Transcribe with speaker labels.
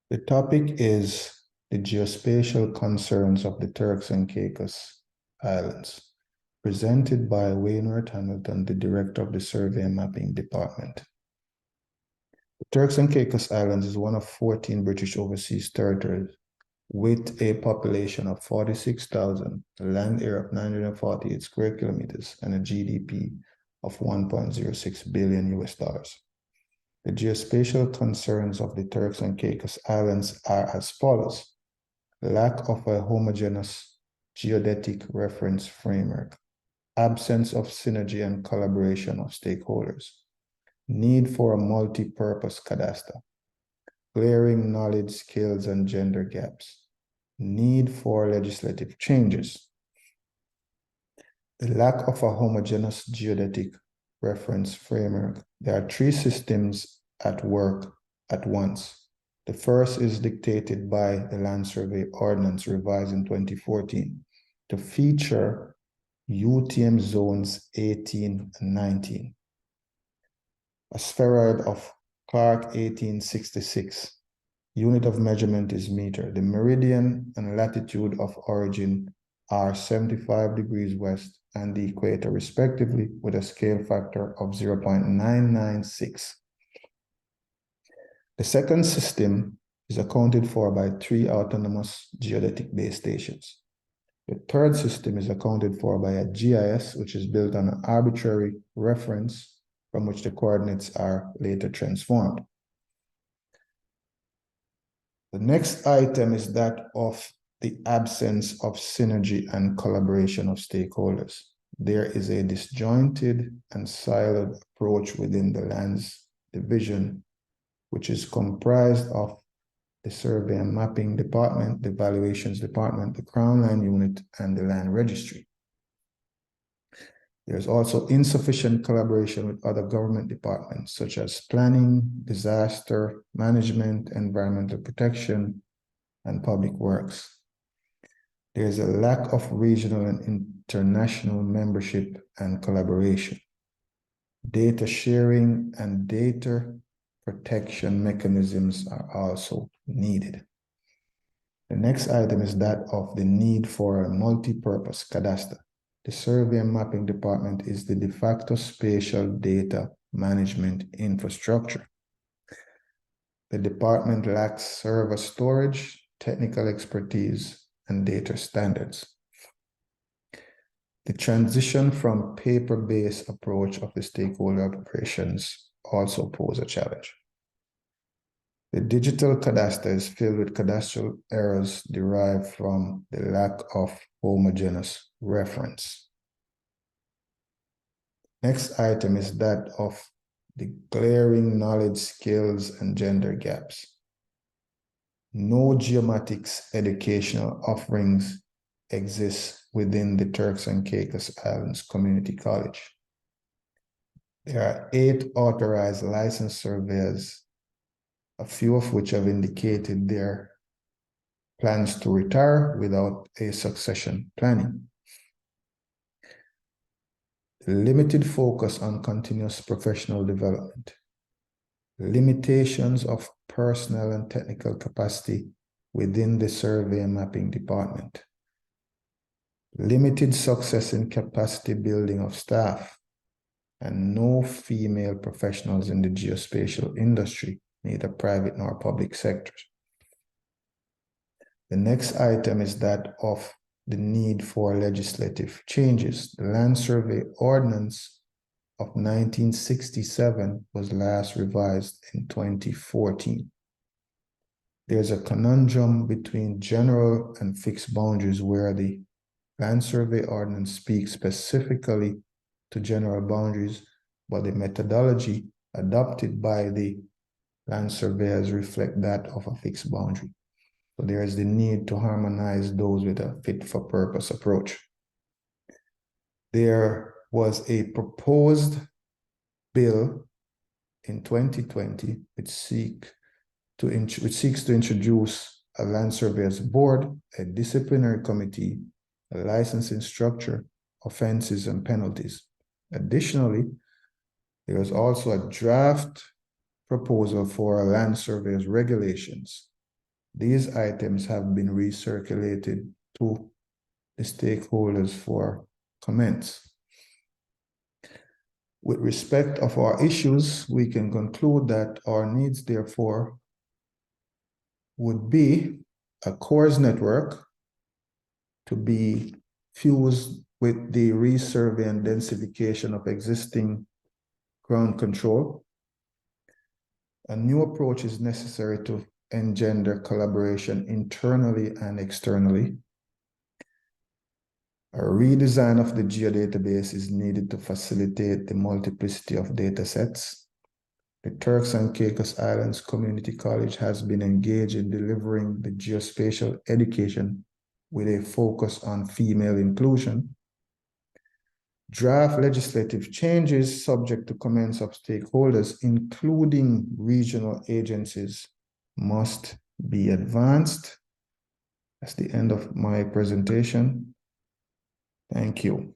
Speaker 1: The topic is the geospatial concerns of the Turks and Caicos Islands, presented by Wayneworth Hamilton, the Director of the Survey and Mapping Department. The Turks and Caicos Islands is one of 14 British overseas territories with a population of 46,000, a land area of 948 square kilometers, and a GDP of 1.06 billion US dollars. The geospatial concerns of the Turks and Caicos Islands are as follows: lack of a homogeneous geodetic reference framework, absence of synergy and collaboration of stakeholders, need for a multi-purpose cadastre, glaring knowledge, skills, and gender gaps, need for legislative changes. The lack of a homogeneous geodetic reference framework. There are three systems at work at once. The first is dictated by the Land Survey Ordinance revised in 2014 to feature UTM zones 18 and 19. A spheroid of Clark 1866. Unit of measurement is meter. The meridian and latitude of origin are 75 degrees west and the equator respectively, with a scale factor of 0.996. The second system is accounted for by 3 autonomous geodetic base stations. The third system is accounted for by a GIS, which is built on an arbitrary reference from which the coordinates are later transformed. The next item is that of the absence of synergy and collaboration of stakeholders. There is a disjointed and siloed approach within the lands division, which is comprised of the Survey and Mapping Department, the Valuations Department, the Crown Land Unit, and the Land Registry. There's also insufficient collaboration with other government departments, such as planning, disaster management, environmental protection, and public works. There's a lack of regional and international membership and collaboration. Data sharing and data protection mechanisms are also needed. The next item is that of the need for a multi-purpose cadastre. The Survey and Mapping Department is the de facto spatial data management infrastructure. The department lacks server storage, technical expertise, and data standards. The transition from paper-based approach of the stakeholder operations also pose a challenge. The digital cadastre is filled with cadastral errors derived from the lack of homogeneous reference. Next item is that of the glaring knowledge, skills, and gender gaps. No geomatics educational offerings exist within the Turks and Caicos Islands Community College. There are 8 authorized licensed surveyors, a few of which have indicated their plans to retire without a succession planning. Limited focus on continuous professional development. Limitations of personnel and technical capacity within the Survey and Mapping Department. Limited success in capacity building of staff, and no female professionals in the geospatial industry, neither private nor public sectors. The next item is that of the need for legislative changes. The Land Survey Ordinance of 1967 was last revised in 2014. There's a conundrum between general and fixed boundaries where the Land Survey Ordinance speaks specifically to general boundaries, but the methodology adopted by the land surveyors reflect that of a fixed boundary. So there is the need to harmonize those with a fit-for-purpose approach. There was a proposed bill in 2020 which seeks to introduce a land surveyors board, a disciplinary committee, a licensing structure, offenses, and penalties. Additionally, there is also a draft proposal for a land surveyors regulations These items have been recirculated to the stakeholders for comments. With respect of our issues, we can conclude that our needs, therefore, would be a cores network to be fused with the resurvey and densification of existing ground control. A new approach is necessary to engender collaboration internally and externally. A redesign of the geodatabase is needed to facilitate the multiplicity of data sets. The Turks and Caicos Islands Community College has been engaged in delivering the geospatial education with a focus on female inclusion. Draft legislative changes subject to comments of stakeholders, including regional agencies, must be advanced. That's the end of my presentation. Thank you.